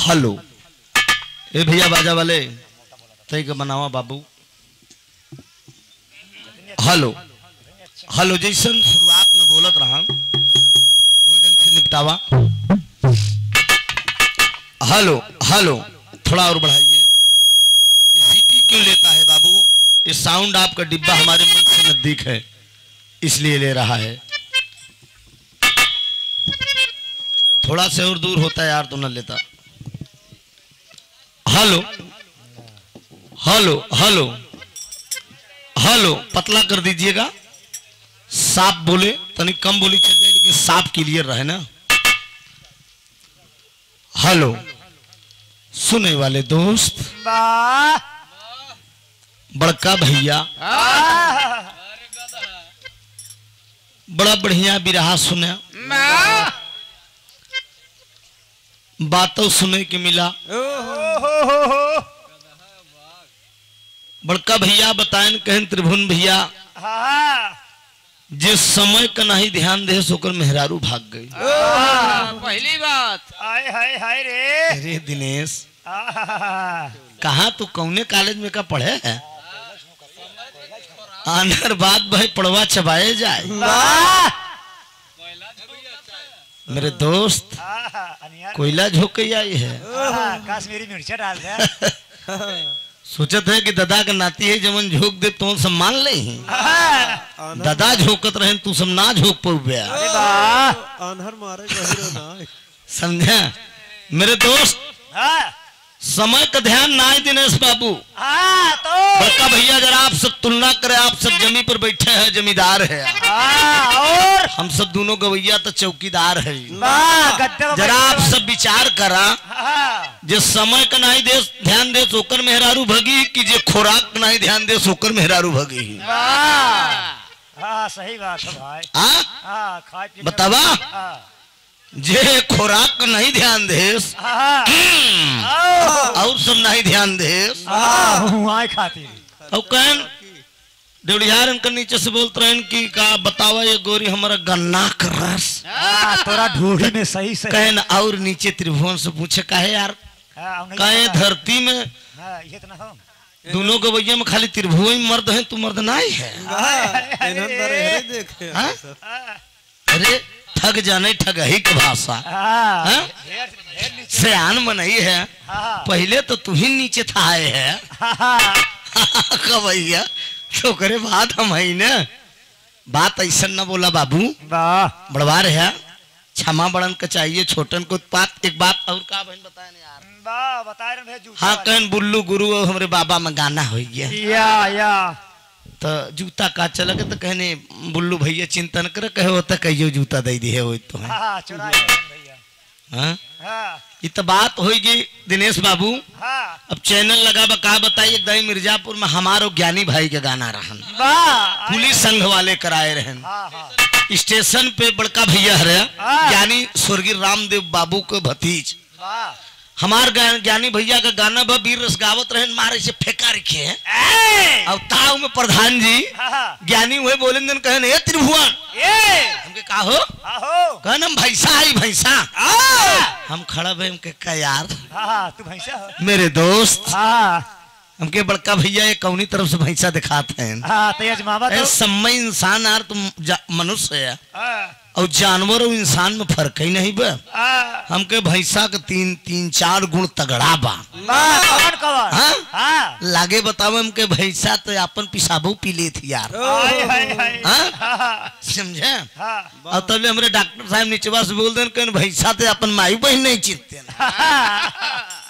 Hello ए भैया बाजा वाले तय के बनावा बाबू। हेलो हेलो जैसन शुरुआत में बोलत रहा वही ढंग से निपटावा। हेलो हेलो थोड़ा और बढ़ाइए। ये सीटी क्यों लेता है बाबू? ये साउंड आपका डिब्बा हमारे मन से नजदीक है इसलिए ले रहा है। थोड़ा से और दूर होता है यार तो न लेता। हेलो हेलो हेलो हेलो पतला कर दीजिएगा। साफ बोले तनी कम बोली चल जाए लेकिन साफ क्लियर रहे ना। हेलो सुने वाले दोस्त बड़का भैया बड़ा बढ़िया बिरहा सुने बातों सुने के मिला। बड़का भैया बताएं कहन त्रिभुवन भैया जिस समय का नहीं ध्यान दे सोकर मेहरारू भाग गई। पहली बात हाय हाय हाय रे। अरे दिनेश कहाँ तू कौने कॉलेज में का पढ़े है? आनर बात भाई पढ़वा चबाए जाए। मेरे दोस्त कोयला झोंक के आई है। कश्मीरी मिर्चा डाल दे। सोचत है कि दादा का नाती है जमन झोंक दे तो सम्मान ले ही दादा झोंकत रहे तू सब ना झोंक पाऊ बे। समझा मेरे दोस्त? समय का ध्यान ना है दिनेश बाबू। तो बड़का भैया जरा आप सब तुलना करें, आप सब जमी पर बैठे हैं, जमींदार है और हम सब दोनों गवैया तो चौकीदार है। गद्दे जरा आप सब विचार करा जे समय का नहीं दे ध्यान दे सोकर मेहरारू भगी कि जे खुराक का नहीं ध्यान दे सोकर मेहरारू भगी। सही बात है भाई। खाए पी बतावा जे खुराक का नहीं ध्यान दे और सब नहीं ध्यान दे खाती और कहन देवड़ियार इनका नीचे से बोलते रहे कि का बतावा ये गोरी हमारा गन्ना का रस तोरा ढूढ़ी में सही से कहन और नीचे त्रिभुवन से पूछे काहे यार काहे धरती में ये तो ना हो दोनों गवैया में खाली त्रिभुवन मर्द है तू मर्द नहीं है। अरे ठग जाने ठगही की भाषा सयान मनई है। पहले तो तू ही नीचे था है कवैया तो करे बात हम ही न बात ऐसा न बोला बाबू बड़वा रहा क्षमा बड़न का चाहिए छोटन को बात एक बात और का बहन बताए ना यार बता रहे हाँ कहन बुल्लू गुरु और हमारे बाबा में गाना हो गया या तो जूता का चला के तो कहने बुल्लू भैया चिंतन करे कहे होता कहियो जूता दे दी है वो तो है। ये तो बात होगी दिनेश बाबू। अब चैनल लगा बका बताइए दही मिर्जापुर में हमारो ज्ञानी भाई के गाना रहन पुलिस संघ वाले कराए रहन स्टेशन पे बड़का भैया है ज्ञानी स्वर्गीय रामदेव बाबू के भतीज हमार ज्ञानी भैया का गाना बा वीर रस गावत रहन मारे से फेंका रखे हैं और ताऊ में प्रधान जी ज्ञानी हुए बोले कहने ए त्रिभुवन हमके का हो कहन हम भैंसा आई भैंसा हम खड़ा भे हमके का यार तू भैंसा मेरे दोस्त हमके बड़का भैया ये कौनी तरफ से भैंसा दिखाते हैं समय इंसान यार तुम मनुष्य है और जानवर और इंसान में फर्क ही नहीं बा। हमके भैंसा के तीन चार गुण तगड़ा बा। लागे बताओ हमके भैंसा तो अपन पिसाबो पी ले थी यार समझे। और तब हमारे डॉक्टर साहब नीचेवा से बोल दें भैंसा तो अपन माई बहन नहीं चिंते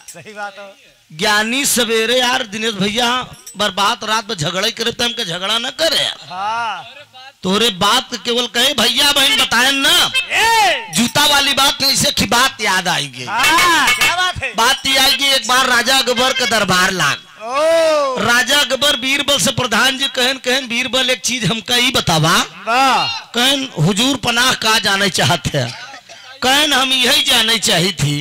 सही बात हो। ज्ञानी सवेरे यार दिनेश भैया बर्बाद रात में झगड़ा करे तो हमके झगड़ा न करे तोरे बात केवल कहे भैया बहन बताए ना जूता वाली बात नहीं से बात याद आएगी। क्या बात है? बात ये आएगी एक बार राजा अकबर का दरबार लाग राजा अकबर बीरबल से प्रधान जी कहन बीरबल एक चीज हमका ही बतावा कहन हुजूर पनाह का जाने चाहते हैं कहन हम यही जाने चाहिए थी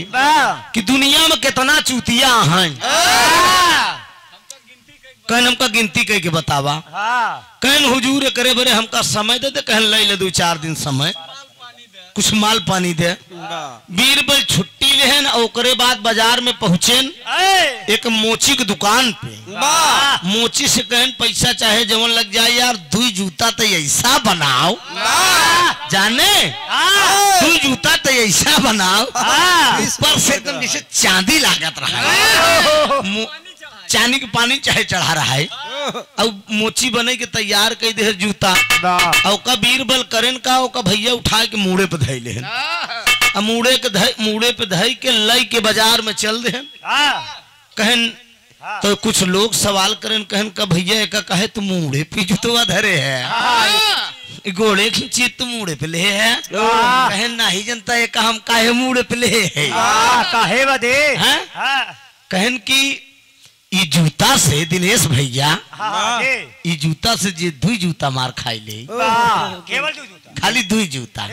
कि दुनिया में कितना चूतिया हैं कहन हमका गिनती कह के बतावा कहन हुजूर करे बरे हमका समय दे कहन ले 2-4 दिन समय कुछ माल पानी दे। बीरबल छुट्टी लेहन और करे बाद बाजार में पहुंचेन एक मोची की दुकान पे मोची से कहन पैसा चाहे जवन लग जाए यार 2 जूता तो ऐसा बनाओ जाने 2 जूता तो ऐसा बनाओ ऊपर से एकदम जैसे चांदी लागत रहा चांदी के पानी चाहे चढ़ा रहा है और मोची बने के तैयार कर दे जूता और का बीरबल करेन का और का भैया उठा के मूड़े पे धैले हैं मूड़े पे धई के लई के बाजार में चल दे कहन तो कुछ लोग सवाल करें कहन का भैया का कहे तुम मूड़े पे जूतवा धरे है गोड़े खींची तुम मूड़े पे ले है कहन नहीं जनता है का हम काहे मूड़े पे ले है काहे बदे कहन की ये जूता से दिनेश भैया ये जूता से जे 2 जूता मार खाई ले केवल 2 जूता खाली 2 जूता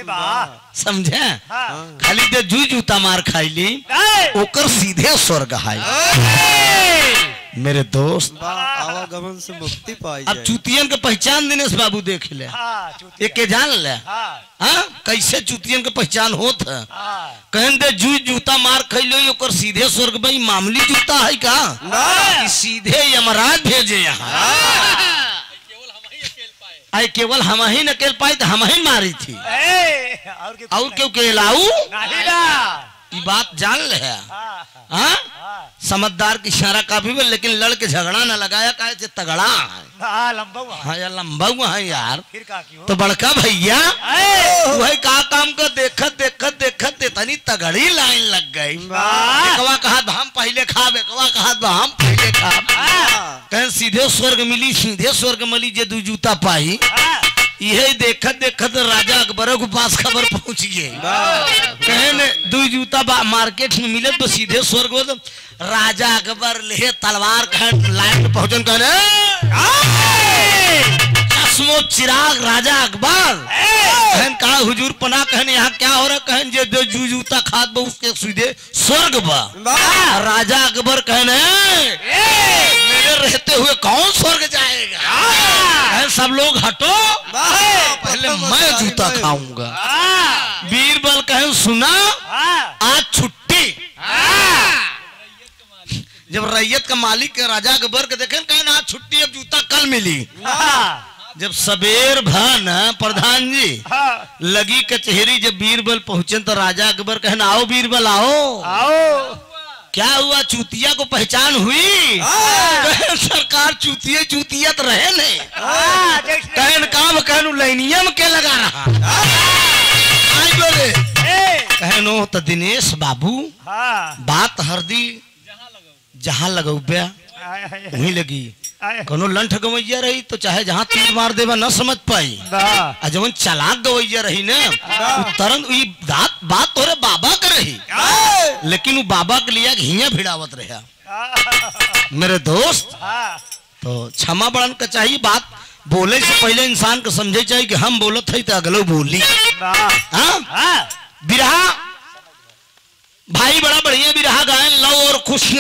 समझे खाली 2 जूता मार खाई ले ओकर सीधे स्वर्ग है मेरे दोस्त आवागमन से मुक्ति पाई अब जाए। चूतियन के पहचान दिनेश बाबू देख ले हाँ चूतिया। एक के जान ले हाँ हाँ कैसे चूतियन के पहचान होत है हाँ कहन दे जूता मार खैलो ओकर सीधे स्वर्ग भाई मामूली जूता है का कि सीधे यमराज भेजे यहाँ आए केवल हम ही न खेल पाए तो हम ही मारी थी और क्यों केलाऊ नहीं ना। ये बात जान ले है हाँ हाँ हाँ समझदार की इशारा काफी है लेकिन लड़के झगड़ा न लगाया काहे से तगड़ा है हाँ लंबा हुआ। हाँ यार लंबा हुआ है यार फिर का क्यों? तो बड़का भैया ए, वही का काम को देखत देखत देखत इतनी तगड़ी लाइन लग गई वाह। एकवा कहा हम पहले खाब एकवा कहा हम पहले खाब हाँ, कहें सीधे स्वर्ग मिली सीधे स्वर्ग मिली जे दू जूता पाई हाँ, यही देखत देखत राजा अकबर के पास खबर पहुंच गई कहें दू जूता मार्केट में मिले तो सीधे स्वर्ग में तो राजा अकबर ले तलवार लाइन में पहुंचन कहने चश्मो चिराग राजा अकबर कहन कहा हुजूर पना कहने यहाँ क्या हो रहा कहन जे दो जूता खाद बा उसके सीधे स्वर्ग बा राजा अकबर कहने मेरे रहते हुए कौन स्वर्ग जाएगा कहन सब लोग हटो पहले मैं जूता खाऊंगा हाँ, बीरबल कहन सुना हाँ, आज छुट्टी जब रैयत का मालिक के राजा अकबर के देखे कहन आज छुट्टी अब जूता कल मिली हाँ, जब सबेर भन प्रधान जी हाँ, लगी कचहरी जब बीरबल पहुंचे तो राजा अकबर कहन आओ बीरबल आओ आओ। क्या हुआ चूतिया को पहचान हुई कहन सरकार चूतिया चूतिया तो रहे नहीं हाँ, देख ले। कहन काम कहन लाइनिया में के लगा रहा आई बोले ए, कहन ओ तो दिनेश बाबू हाँ, बात हरदी जहाँ लगौब्या आए, आए, वहीं लगी आए, कोनो लंठ गवैया रही तो चाहे जहाँ तीर मार देवा न समझ पाई वाह, आ जवन चलाक गवैया रही ना तुरंत ई बात तोरे बाबा के रही लेकिन वो बाबा के लिए घिया भिड़ावत रहा हाँ, मेरे दोस्त हाँ, तो क्षमा बड़न का चाहिए बात बोले से पहले इंसान को समझे चाहिए कि हम बोलत है तो अगलो बोली वाह, हाँ हाँ, बिरहा भाई बड़ा बढ़िया बिरहा गायन लव और खुश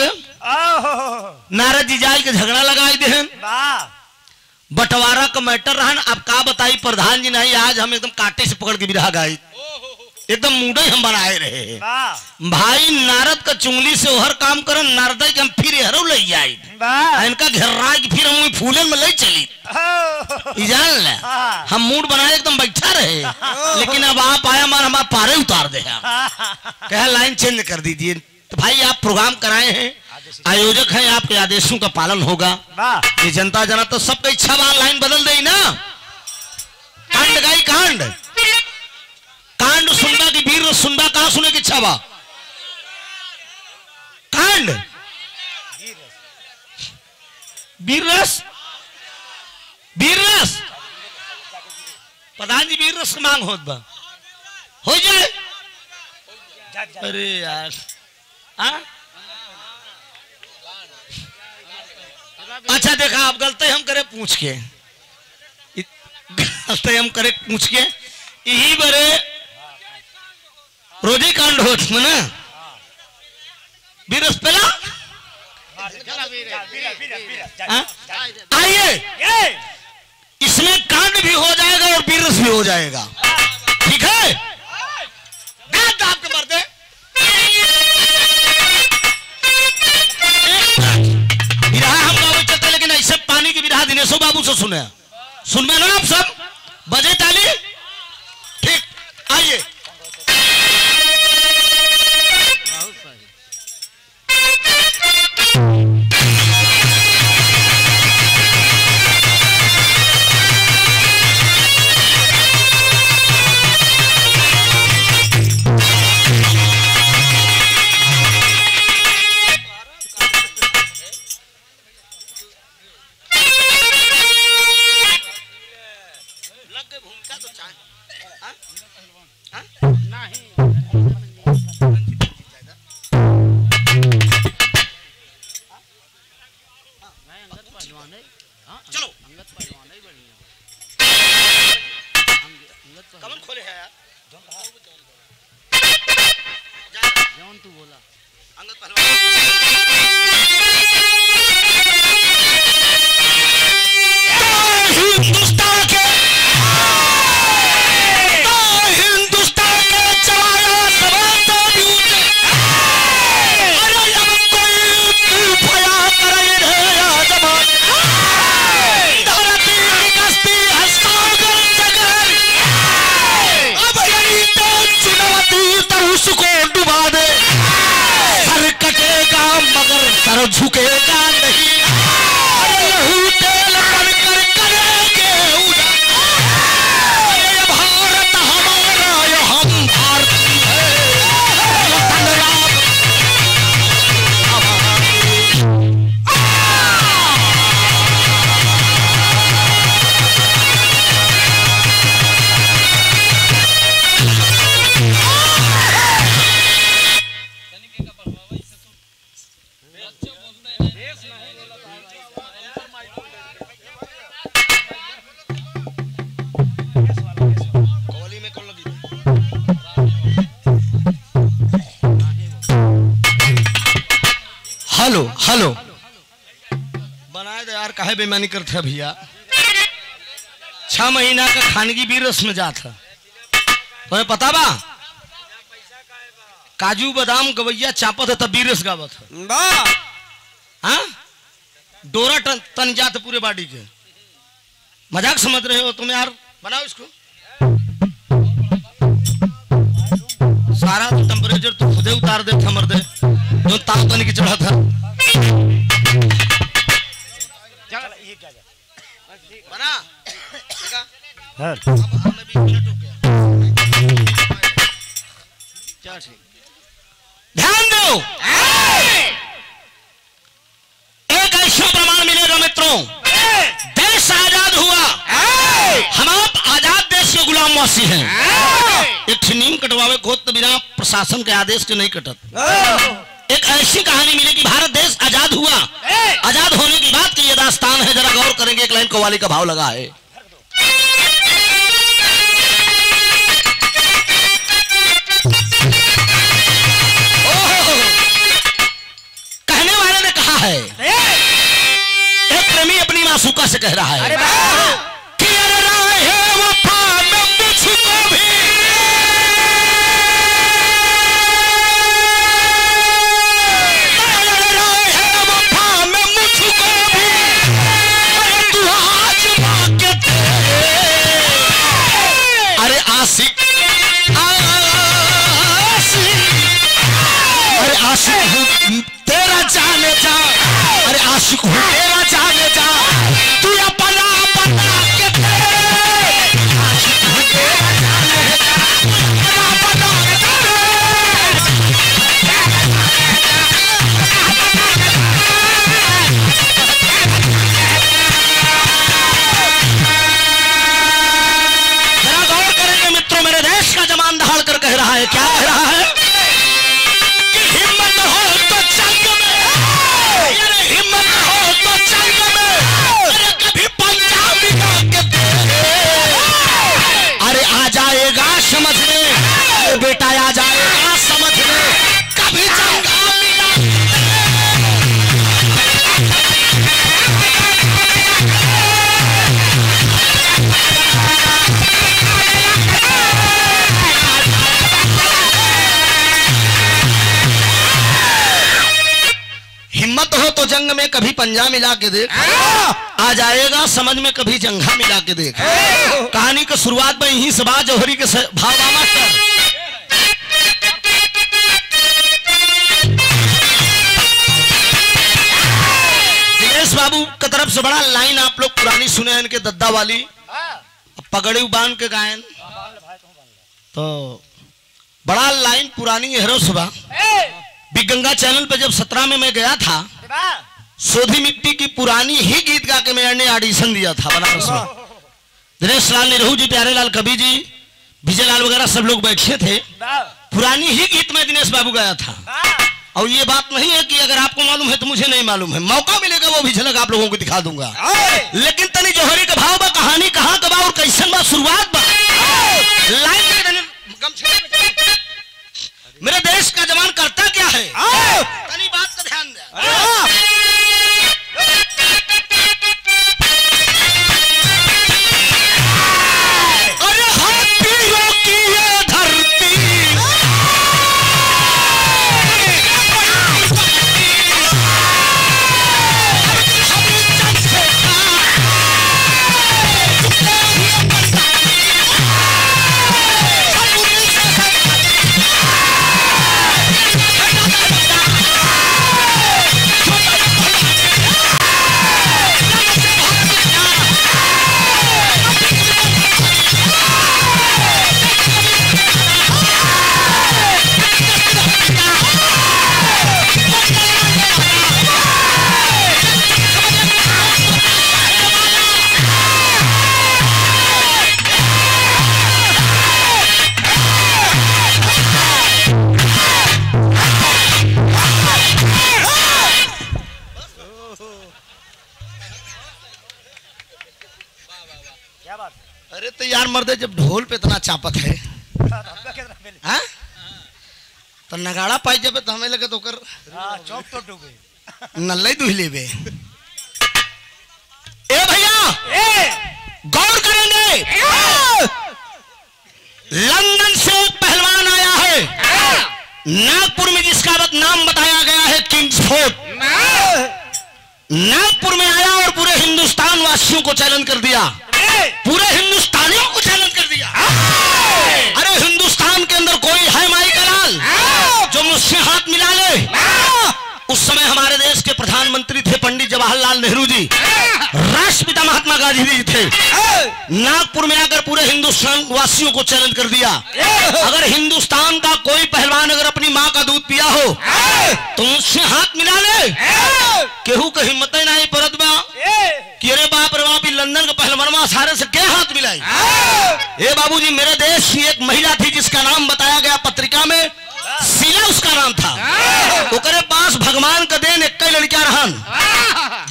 ओह, नारद जी जाल के झगड़ा लगाई दे वाह, बंटवारा का मैटर रहन अब का बताई प्रधान जी नहीं आज हम एकदम कांटे से पकड़ के बिरहा गाई एकदम मूडे हम बनाए रहे वाह, भाई नारद का चुंगली से हर काम करन नारद के हम फिर हरो ले जाई वाह, इनका घेर्रा के फिर हम फूलन में ले चली ओह, ई जान ले हाँ, हम मूड बनाए एकदम बैठा रहे लेकिन अब आप आया मान हमारा पारे उतार दे कह लाइन चेंज कर दीजिए तो भाई आप प्रोग्राम कराए हैं आयोजक हैं आपके आदेशों का पालन होगा वाह, ये जनता जना तो सबका इच्छा बार लाइन बदल देगी ना कांड गाई कांड कांड सुनना की वीर सुनना कहा सुने की इच्छा बा कांड वीर रस प्रधान जी वीर रस मांग होत बा हो जाए जा, जा, अरे यार हाँ अच्छा देखा आप गलती हम करे पूछ के गलती हम करे पूछ के यही बरे रोजे कांड होत में ना बीरस पेला जा, बीरा, बीरा, बीरा, जा, हाँ? जा, आइए ए, इसमें कांड भी हो जाएगा और बीरस भी हो जाएगा ठीक है दांत दांत के मर दे बिरहा हम गावे चलते लेकिन ऐसे पानी की बिरहा दिनेशो बाबू से सुने सुनबे ना आप सब बजे ताली ठीक आइए भूमिका तो चाहे चलो कमन खोले है यार जौन तू बोला अंगद पहलवान हेलो हेलो बनाए दे यार, काहे बेईमानी करते है भैया। 6 महीना का खानगी भी रस में जाता, तुम्हें पता बा? काजू बादाम गवैया चापत है तब भी रस गावत है। हाँ डोरा तन जात पूरे बॉडी के। मजाक समझ रहे हो तुम यार? बनाओ इसको। सारा तो टेम्परेचर तो खुदे उतार दे थमर दे जो ताप तन की चढ़ा था। बना ध्यान दो, एक ऐसा प्रमाण मिलेगा मित्रों, देश आजाद हुआ, हम आप आजाद देश के गुलाम वासी हैं। एक नीम कटवावे को तो बिना प्रशासन के आदेश के नहीं कटत। एक ऐसी कहानी मिली कि भारत देश आजाद हुआ, आजाद होने की बात की यह दास्तान है, जरा गौर करेंगे। एक लाइन कव्वाली का भाव लगा है। कहने वाले ने कहा है, एक प्रेमी अपनी मासूका से कह रहा है कि अरे राहे वफा में मुझको भी तेरा जाने जा, अरे आशिक हूँ तेरा जाने जा, तू अपना बना के आशिक हूँ तेरा जाने जा, अपना बना जरा गौर करेंगे मित्रों, मेरे देश का जवान दहाड़ कर कह रहा है, क्या कह रहा है? समझने बेटा आ जाएगा समझने, कभी चंगा मिला। हिम्मत हो तो जंग में कभी पंजा मिला के देख, आ जाएगा समझ में कभी जंघा मिला के देख। कहानी की शुरुआत में यहीं से बात जौहरी के भाव मास्टर। दिनेश बाबू की तरफ से बड़ा लाइन आप लोग पुरानी सुने हैं, इनके दद्दा वाली पगड़ी बांध के गायन, तो बड़ा लाइन पुरानी है सुबह। बिग गंगा चैनल पे जब 17 में मैं गया था, सोधी मिट्टी की पुरानी ही गीत गा के मैंने ऑडिशन दिया था बनारस में। दिनेश लाल नेहरू जी, प्यारे लाल कवि जी, विजय लाल वगैरह सब लोग बैठे थे। पुरानी ही गीत में दिनेश बाबू गाया था। और ये बात नहीं है कि अगर आपको मालूम है तो मुझे नहीं मालूम है, मौका मिलेगा वो भी झलक आप लोगों को दिखा दूंगा। लेकिन तनी जौहरी का भाव बा, कहानी कहाँ का बा और कैसन बा, शुरुआत बा लाइन। मेरे देश का जवान करता क्या है, तनी बात का ध्यान दे। अरे हाथियों की ये धरती, अरे तो यार मर्दे, जब ढोल पे इतना चापत है हाँ? तो नगाड़ा पाई जब तो हमें लगे तो कर चौक तो डूबे नल्ले दुहले बे। ए भैया गौर करेंगे, लंदन से एक पहलवान आया है नागपुर में, जिसका नाम बताया गया है किंग्सफोर्ड। नागपुर में आया और पूरे हिंदुस्तान वासियों को चैलेंज कर दिया, पूरे हिंदुस्तानियों को चैलेंज कर दिया। अरे हिंदुस्तान के अंदर कोई है माई का लाल जो मुझसे हाथ मिला ले? उस समय हमारे देश के प्रधानमंत्री थे पंडित जवाहरलाल नेहरू जी, राष्ट्रपिता महात्मा गांधी जी थे। नागपुर में आकर पूरे हिंदुस्तान वासियों को चैलेंज कर दिया, अगर हिंदुस्तान का कोई पहलवान अगर अपनी माँ का दूध पिया हो तो मुझसे हाथ मिला ले। केहू का हिम्मत ही नहीं परत बा कि अरे बाप रे बाप, लंदन का पहलवान सारे से क्या हाथ मिलाई। ए बाबूजी, मेरे देश की एक महिला थी जिसका नाम बताया गया पत्रिका में, शीला उसका नाम था। ओकरे पास भगवान का देन एक लड़का रहन,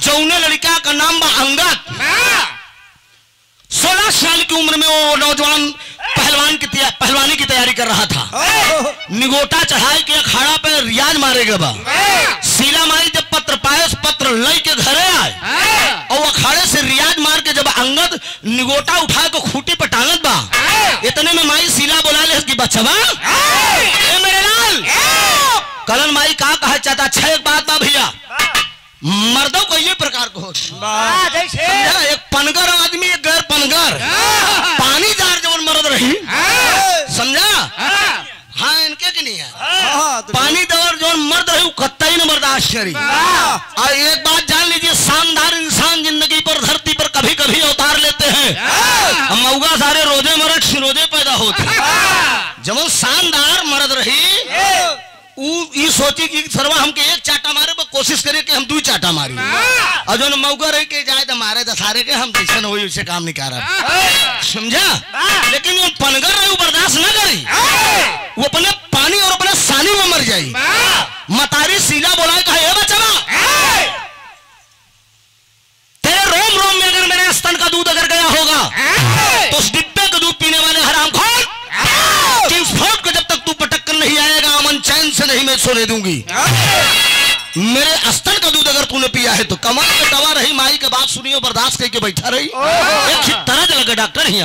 जौने लड़का का नाम बा अंगद। 16 साल की उम्र में वो नौजवान पहलवानी की तैयारी कर रहा था। निगोटा चढ़ाई के अखाड़ा पे रियाज मारेगा बा। शीला माई जब पत्र पाए, उस पत्र लई के घरे आए और अखाड़े से रियाज मार के जब अंगद निगोटा उठा के खूटी पर टांगत बा, इतने में माई शीला बोला ले कि बचवा ए मेरे लाल, कलन माई का कहा चाहता। अच्छा एक बात बा भैया, मर्दों को ये प्रकार को एक पनगर आदमी, एक गैर पनगर, पानी जार जब मर्द रही, समझा? हाँ, इनके की नहीं है। पानी दवर जो मर्द रही कत्तई न बर्दाश्त करी। और एक बात जान लीजिए, शानदार इंसान जिंदगी पर धरती पर कभी कभी अवतार लेते हैं। मऊगा सारे रोजे मरद रोजे पैदा होते, जब शानदार मर्द रही ये सोची कि सरवा हमके एक चाटा मारे, वो कोशिश करे कि हम 2 चाटा मारी, और जो मौका रही के जाए तो मारे दसारे के हम जैसे हुई उससे काम नहीं कर रहा, समझा? लेकिन वो पनगर रही, वो बर्दाश्त न करी, वो अपने पानी और अपने सानी में मर जाई। मतारी शीला बोला कहा, ए बचवा, तेरे रोम रोम में अगर मेरे स्तन का दूध अगर गया होगा तो उस डिब्बे का दूध पीने वाले हरामखोर किंग्सफोर्ड को जब तक तू पटक कर नहीं आएगा, अमन चैन से नहीं मैं सोने दूंगी। मेरे स्तन का दूध अगर तूने पिया है तो कमर में दवा रही। माई के बात सुनियो, बर्दाश्त करके बैठा रही। एक तरह लगे डॉक्टर ही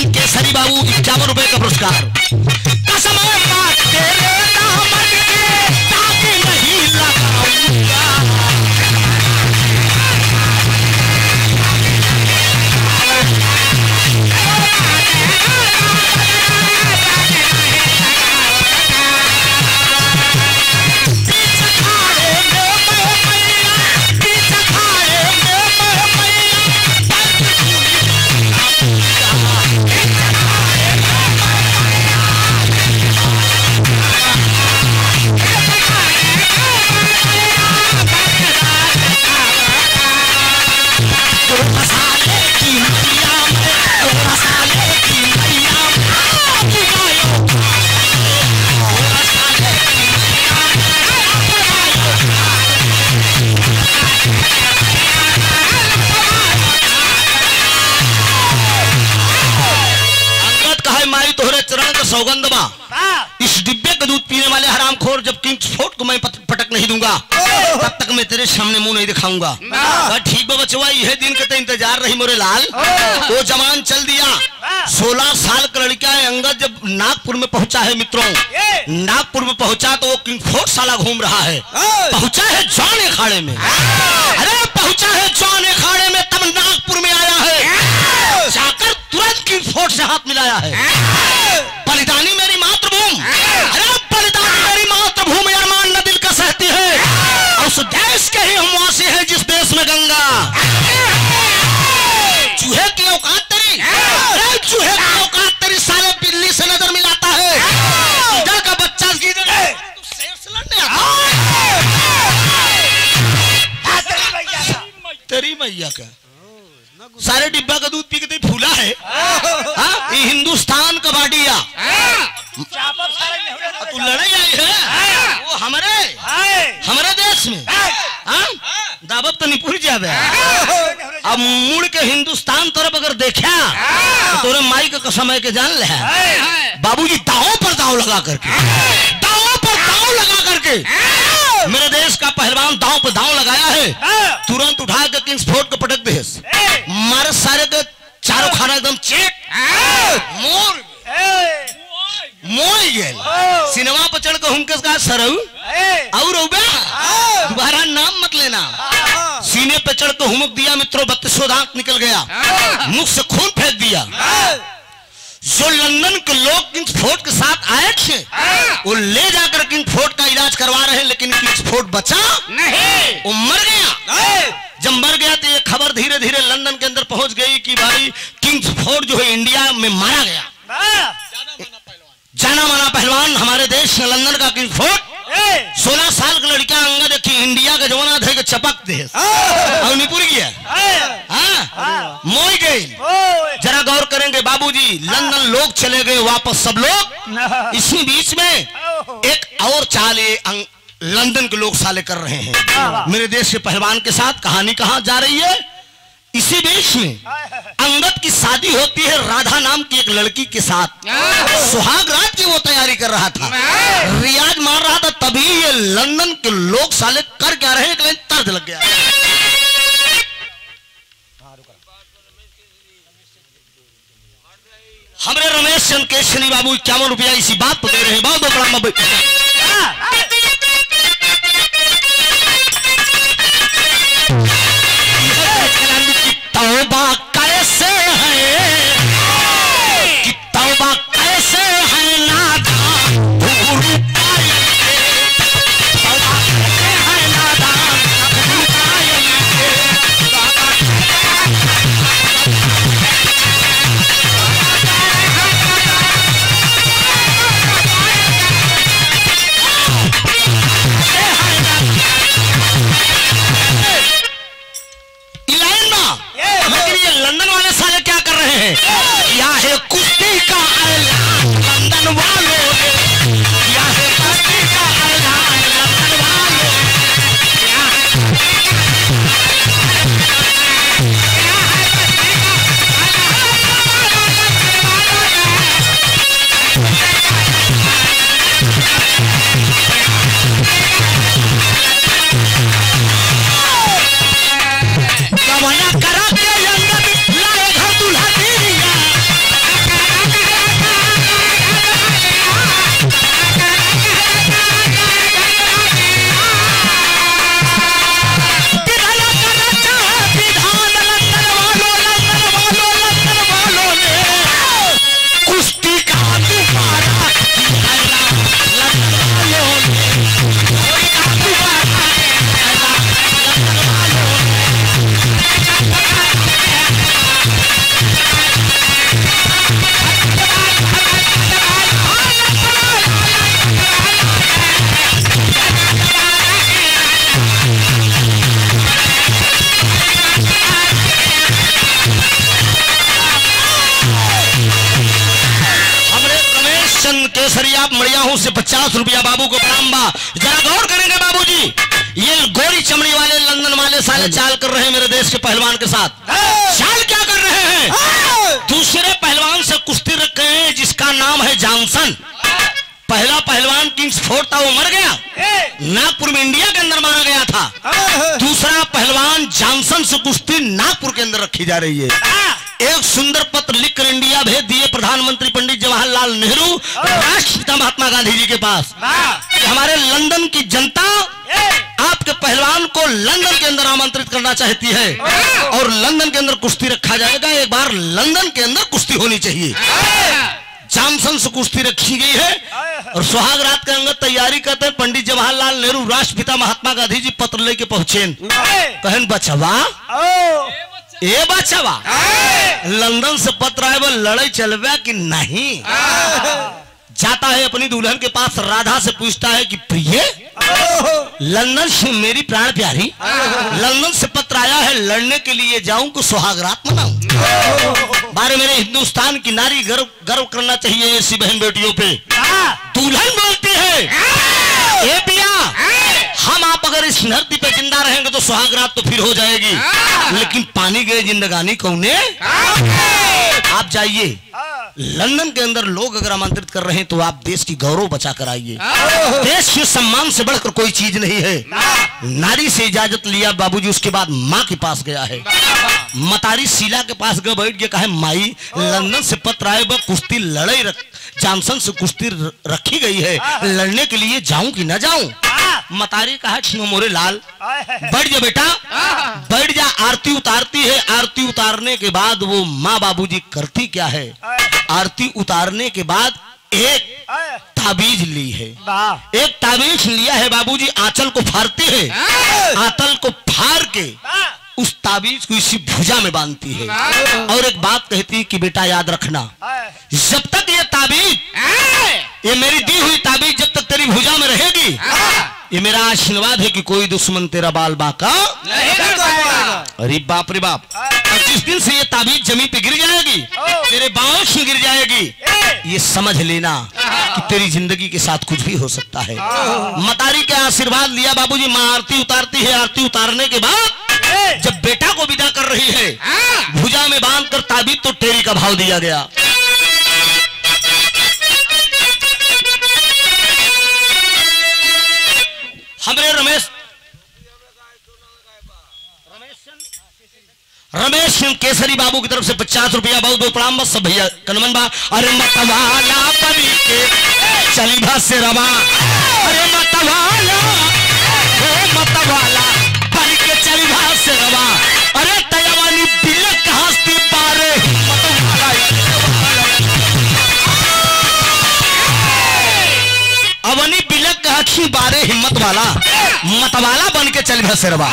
केसरी बाबू 51 रुपए का पुरस्कार। कसम बात तेरे दामन के ताकि नहीं लगाऊंगा, सौगंध बा। इस डिब्बे का दूध पीने वाले हरामखोर जब किंग किंग्सफोर्ड को मैं पटक नहीं दूंगा, तब तक मैं तेरे सामने मुंह नहीं दिखाऊंगा। ठीक बा बचवा, यह दिन के तो इंतजार रही मोरे लाल। वो जवान चल दिया। 16 साल का लड़का है अंगद जब नागपुर में पहुंचा है मित्रों, नागपुर में पहुंचा तो वो किंग्सफोर्ड साला घूम रहा है। पहुंचा है जॉन अखाड़े में, अरे पहुंचा है जॉन अखाड़े में, तब नागपुर में आया है, जाकर तुरंत किंग्सफोर्ड से हाथ मिलाया है। बलिदानी मेरी मातृभूमि, अरे बलिदानी मेरी मातृभूमि अरमान न दिल का सहती है, और उस देश के ही हम वासी हैं जिस देश में गंगा। चूहे की औकात तेरी, अरे चूहे की औकात तेरी, साले बिल्ली से नजर मिलाता है। इधर का बच्चा तू शेर से लड़ने आता तेरी मैया का सारे डिब्बा का दूध पी के फूला है। ये हिंदुस्तान का बाडिया तू लड़े आई है वो हमारे देश में दावत तो निपुर जावे। अब मुड़ के हिंदुस्तान तरफ अगर देखा तो तोरे माई का कसम है के जान ले बाबूजी दांव पर दांव लगा करके, दांव पर दांव लगा करके मेरे देश का पहलवान दांव पर दांव लगाया है। तुरंत उठा के किंग्सफोर्ड को पटक दे, मारे सारे के चारों खाना एकदम चेक मोर गेल। सिनेमा पर चढ़ के हुमके का सरऊ और दोबारा नाम मत लेना। सीने पे चढ़ के हुमक दिया मित्रों, 32 दांत निकल गया, मुख से खून फेंक दिया। जो लंदन के लोग किंग्सफोर्ड के साथ आए थे वो ले जाकर किंग्सफोर्ड का इलाज करवा रहे हैं, लेकिन किंग्सफोर्ड बचा नहीं, वो मर गया। जब मर गया तो ये खबर धीरे धीरे लंदन के अंदर पहुंच गई कि भाई किंग्सफोर्ड जो है इंडिया में मारा गया। जाना माना पहलवान हमारे देश लंदन का किंग्सफोर्ड 16 साल का लड़का अंगा देखी इंडिया का जवाना थे चपक दे और निपुर गया, मोई गई। जरा गौर करेंगे बाबूजी, लंदन लोग चले गए वापस सब लोग। इसी बीच में एक और चाल लंदन के लोग साले कर रहे हैं मेरे देश के पहलवान के साथ। कहानी कहां जा रही है? इसी बीच में अंगद की शादी होती है राधा नाम की एक लड़की के साथ। सुहाग रात की वो तैयारी कर रहा था, रियाज मार रहा था, तभी ये लंदन के लोग साले कर क्या रहे हैं, तर्ज लग गया। हमारे रमेश चंद केशरी बाबू 51 रुपया इसी बात को दे रहे हैं। बहुत तौबा कैसे है कि तौबा कैसे है नादान भूरू पायल के, तौबा कैसे है नादान भूरू पायल के, लेकिन ये लंदन वाले साले क्या कर रहे हैं? क्या है कुश्ती का ऐलान लंदन वालों ने, क्या है कुश्ती का ऐलान लंदन वालों ने, क्या गवाना करा के अंदर लाए घर दूल्हा दिया, विधाना करा चाहे विधान लंदन वालों ने कुश्ती का दोबारा लंदन वालों ने, कोई का दोबारा लंदन वालों ने। केसरिया मड़िया हूं से 50 रुपया बाबू को प्रणाम बा। जरा गौर करेंगे बाबूजी, ये गोरी चमड़ी वाले लंदन वाले साले चाल कर रहे हैं मेरे देश के पहलवान के साथ। चाल क्या कर रहे हैं? दूसरे पहलवान से कुश्ती रख रहे हैं जिसका नाम है जॉनसन। पहला पहलवान किंग्सफोर्ड था, वो मर गया, नागपुर में इंडिया के अंदर मारा गया था। दूसरा पहलवान जॉनसन से कुश्ती नागपुर के अंदर रखी जा रही है। एक सुंदर पत्र लिखकर इंडिया भेज दिए प्रधानमंत्री पंडित जवाहरलाल नेहरू राष्ट्रपिता महात्मा गांधी जी के पास कि हमारे लंदन की जनता आपके पहलवान को लंदन के अंदर आमंत्रित करना चाहती है और लंदन के अंदर कुश्ती रखा जाएगा। एक बार लंदन के अंदर कुश्ती होनी चाहिए। जॉनसन से कुश्ती रखी गई है और सुहाग रात के अंदर तैयारी करते हैं। पंडित जवाहरलाल नेहरू राष्ट्रपिता महात्मा गांधी जी पत्र लेके पहुंचे। कहन बचवा ए बचवा लंदन से पत्र आए, वो लड़ाई चलवा कि नहीं। जाता है अपनी दुल्हन के पास, राधा से पूछता है कि प्रिय लंदन से मेरी प्राण प्यारी, लंदन से पत्र आया है, लड़ने के लिए जाऊं कि सुहाग रात मनाऊं। बारे मेरे हिंदुस्तान की नारी गर्व करना चाहिए ऐसी बहन बेटियों पे। दुल्हन बोलती है ए पिया, हम आप अगर इस धरती पे जिंदा रहेंगे तो सुहाग रात तो फिर हो जाएगी, लेकिन पानी गए जिंदगानी कौने। आप जाइए लंदन के अंदर, लोग अगर आमंत्रित कर रहे हैं तो आप देश की गौरव बचा कर आइए। देश के सम्मान से बढ़कर कोई चीज नहीं है। नारी से इजाजत लिया बाबूजी, उसके बाद माँ के पास गया है। मतारी शीला के पास गए, बैठ गया, कहा माई लंदन से पत्र आए, वह कुश्ती लड़ाई जॉनसन से कुश्ती रखी गई है, लड़ने के लिए जाऊं कि न जाऊं। मतारी कहा मोरे लाल बैठ जा बेटा, बैठ जा। आरती उतारती है। आरती उतारने के बाद वो माँ बाबूजी करती क्या है, आरती उतारने के बाद एक ताबीज ली है। एक ताबीज लिया है बाबूजी, आंचल को फाड़ती है, आंचल को फाड़ के उस ताबीज को इसी भुजा में बांधती है और एक बात कहती है कि बेटा याद रखना, जब तक ये ताबीज, ये मेरी दी हुई ताबीज जब तक तेरी भुजा में रहेगी, ये मेरा आशीर्वाद है कि कोई दुश्मन तेरा बाल बाका नहीं कर पाएगा। अरे बाप रे बाप, और जिस दिन से ये ताबीज जमीन पे गिर जाएगी, तेरे बाहों से गिर जाएगी, ये समझ लेना कि तेरी जिंदगी के साथ कुछ भी हो सकता है। मतारी के आशीर्वाद लिया बाबूजी, माँ आरती उतारती है। आरती उतारने के बाद जब बेटा को विदा कर रही है, भुजा में बांधकर ताबीज तो टेरी का भाव दिया गया। हमरे रमेश सिंह केसरी बाबू की तरफ से 50 रुपया बहुत बहुत प्रणाम। बस सब भैया कनमन बा। अरे मतवाला परी के चली भा से रवा, अरे मतवाला परी के चली भा से रवा, अरे तयवानी बिलक हस्ती पारे अवनी बिलक हथी बारे हिम्मत वाला, मतवाला बन के चल भा से रवा।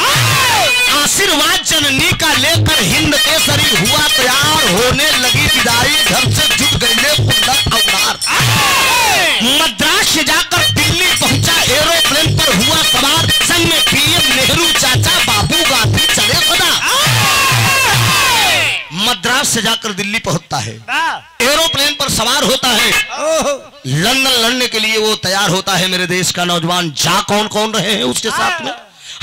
आशीर्वाद जननी का लेकर हिंद केसरी हुआ तैयार, होने लगी विदाई, घर से जुट गए पुंडक अवतार। मद्रास से जाकर दिल्ली पहुंचा, एरोप्लेन पर हुआ सवार, संग में पीएम नेहरू चाचा बाबू गांधी चले सदा। मद्रास से जाकर दिल्ली पहुंचता है, एरोप्लेन पर सवार होता है, लंदन लड़ने के लिए वो तैयार होता है। मेरे देश का नौजवान जा कौन कौन रहे हैं उसके साथ में,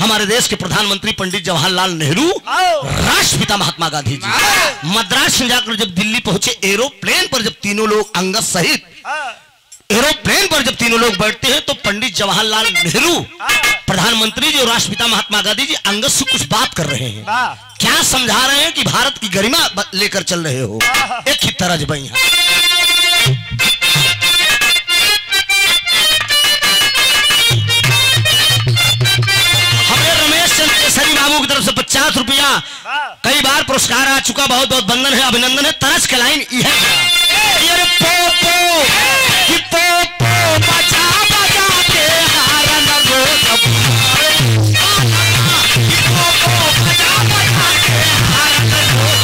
हमारे देश के प्रधानमंत्री पंडित जवाहरलाल नेहरू, राष्ट्रपिता महात्मा गांधी जी। मद्रास से जाकर जब दिल्ली पहुंचे, एरोप्लेन पर जब तीनों लोग अंगद सहित एरोप्लेन पर जब तीनों लोग बैठते हैं तो पंडित जवाहरलाल नेहरू, प्रधानमंत्री जी और राष्ट्रपिता महात्मा गांधी जी अंगद से कुछ बात कर रहे हैं। क्या समझा रहे हैं कि भारत की गरिमा लेकर चल रहे हो। एक ही तरह भाई केसरी बाबू की तरफ से 50 रुपया, कई बार पुरस्कार आ चुका, बहुत बहुत वंदन है, अभिनंदन है। तरस के लाइन ये पोपो कि पोपो बजा बजा के हारन रोज पोपो बजा बजा के हारन रोज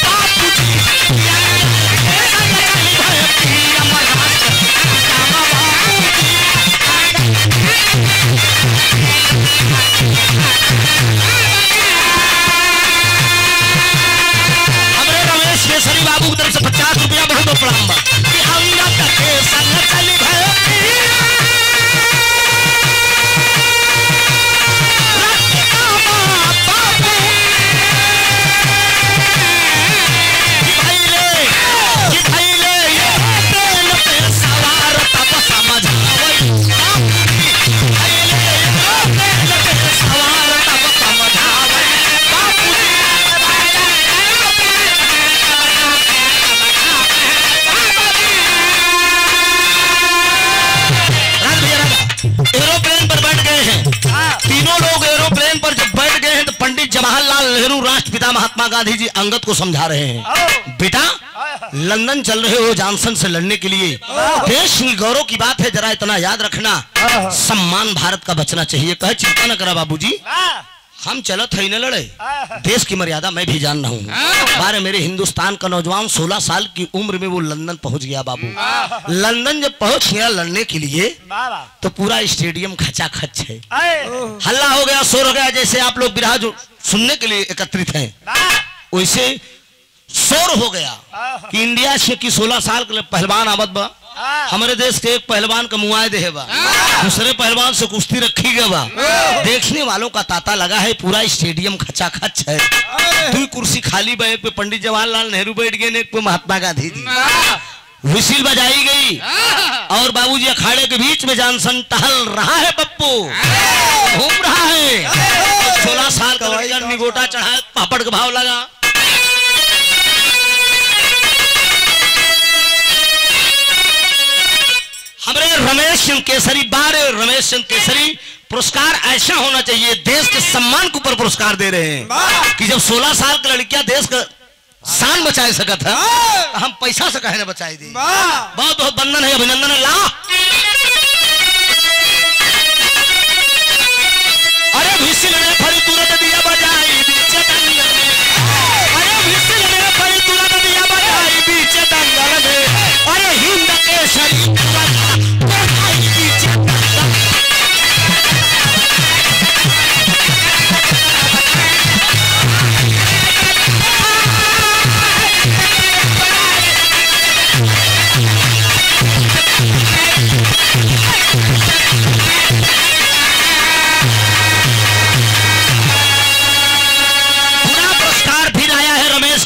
बापू जवाहरलाल नेहरू राष्ट्रपिता महात्मा गांधी जी अंगद को समझा रहे हैं, बेटा लंदन चल रहे हो जॉनसन से लड़ने के लिए, देश की गौरव की बात है, जरा इतना याद रखना सम्मान भारत का बचना चाहिए। कहे चिंता न करा बाबूजी, हम चलत है न लड़े, देश की मर्यादा मैं भी जान रहा हूँ। बारे मेरे हिंदुस्तान का नौजवान 16 साल की उम्र में वो लंदन पहुंच गया बाबू। लंदन जब पहुंच गया लड़ने के लिए तो पूरा स्टेडियम खचाखच है, हल्ला हो गया, शोर हो गया। जैसे आप लोग बिरहा जो सुनने के लिए एकत्रित हैं वैसे शोर हो गया कि इंडिया से कि 16 साल के पहलवान आवत बा, हमारे देश के एक पहलवान का मुआयदे है बा, दूसरे पहलवान से कुश्ती रखी गया बा। देखने वालों का तांता लगा है, पूरा स्टेडियम खचाखच है। 2 कुर्सी खाली बा, एक पे पंडित जवाहरलाल नेहरू बैठ गए, एक पे महात्मा गांधी जी। विसिल बजाई गई और बाबूजी अखाड़े के बीच में जॉनसन टहल रहा है, पप्पू घूम रहा है। 16 साल का लड़का निगोटा चढ़ा, पापड़ का भाव लगा। हमारे रमेश चंद्र केसरी बार रमेश चंद्र केसरी पुरस्कार ऐसा होना चाहिए, देश के सम्मान के ऊपर पुरस्कार दे रहे हैं कि जब 16 साल की लड़कियां देश का शान बचाए सकत है, हम पैसा से कहे न बचाई दी। बहुत बहुत वंदन है, अभिनंदन है। ला अरे विसिल ने फरी तुरंत दिया बजाई बीच दंगल में, अरे विसिल ने फरी तुरंत दिया बजाई बीच दंगल में, अरे हिंद केसरी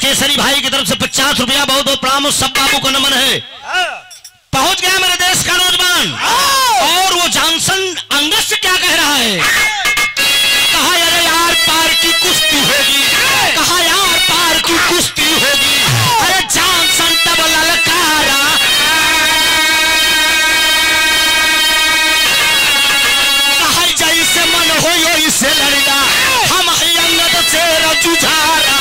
केसरी भाई की तरफ से 50 रुपया बहुत बहुत प्रणाम, सब बाबू को नमन है। पहुंच गया मेरे देश का नौजवान और वो जॉनसन अंगद से क्या कह रहा है, कहा अरे यार पार की कुश्ती होगी, कहा यार पार की कुश्ती होगी, अरे जॉनसन तब ललकारा, कहा जैसे मन हो इससे लड़ेगा, हम अंगद से जुझारा।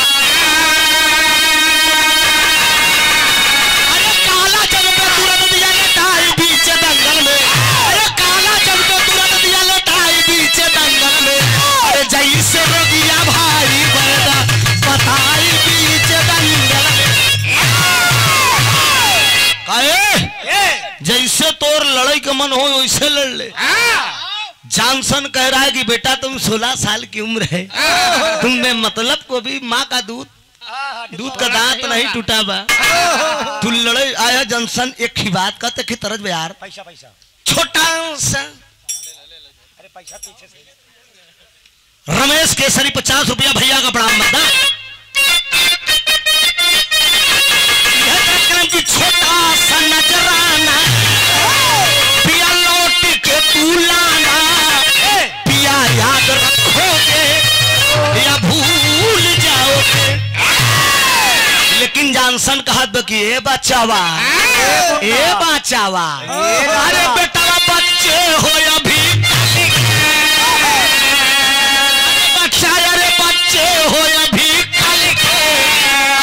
जैसे तोर लड़ाई का मन हो वैसे लड़ ले। जॉनसन कह रहा है कि बेटा तुम 16 साल की उम्र है, तुमने मतलब को भी माँ का दूध का दांत नहीं टूटा बा, तू लड़ाई आया। जॉनसन एक ही बात कहते कि तरज यार पैसा छोटा सा, अरे पैसा पीछे से। रमेश केसरी 50 रुपया भैया का प्रणाम मत कि छोटा सा नजराना पिया लौट के तू लाना, पिया याद रखोगे या भूल जाओगे। लेकिन जॉनसन कहा कि ए बचावा, ए बचावा, अरे बेटा बच्चे हो अभी, बच्चा अरे बच्चे हो अभी,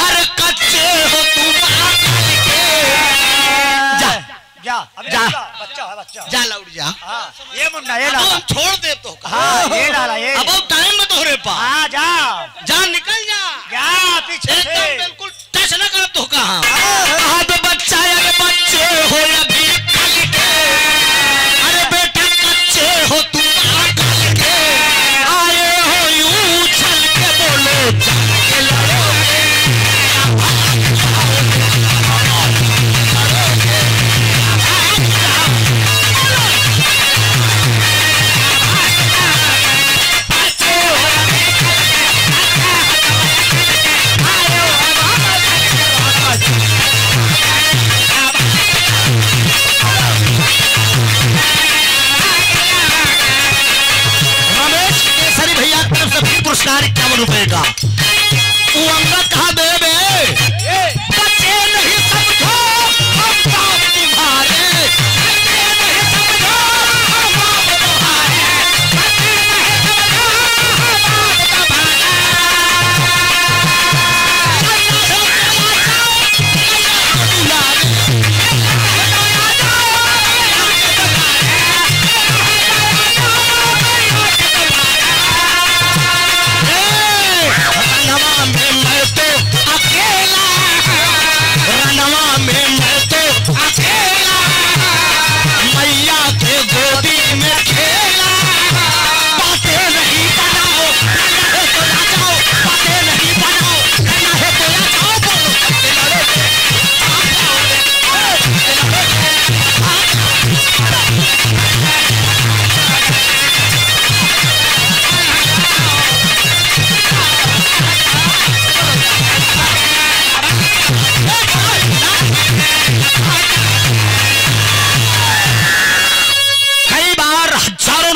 अरे कच्चे हो तुम, जा लौट जा। ये मुन्ना ये डाला, छोड़ दे तो ये डाला ये, अब टाइम में तोहरे पास, जा निकल जा पीछे एकदम बिल्कुल टच न कर तो कहा तो बच्चा अरे बच्चे हो अभी, अरे बेटा कच्चे हो तुम, आए हो यूं चल के बोलो जाके लड़ोगे, पुरस्कार 51 रुपए का। वो अंगद कहा दे बच्चे नहीं समझो हम बाप तुम्हारे, बच्चे नहीं समझो हम बाप तुम्हारे, बच्चे नहीं समझो हम बाप तुम्हारे।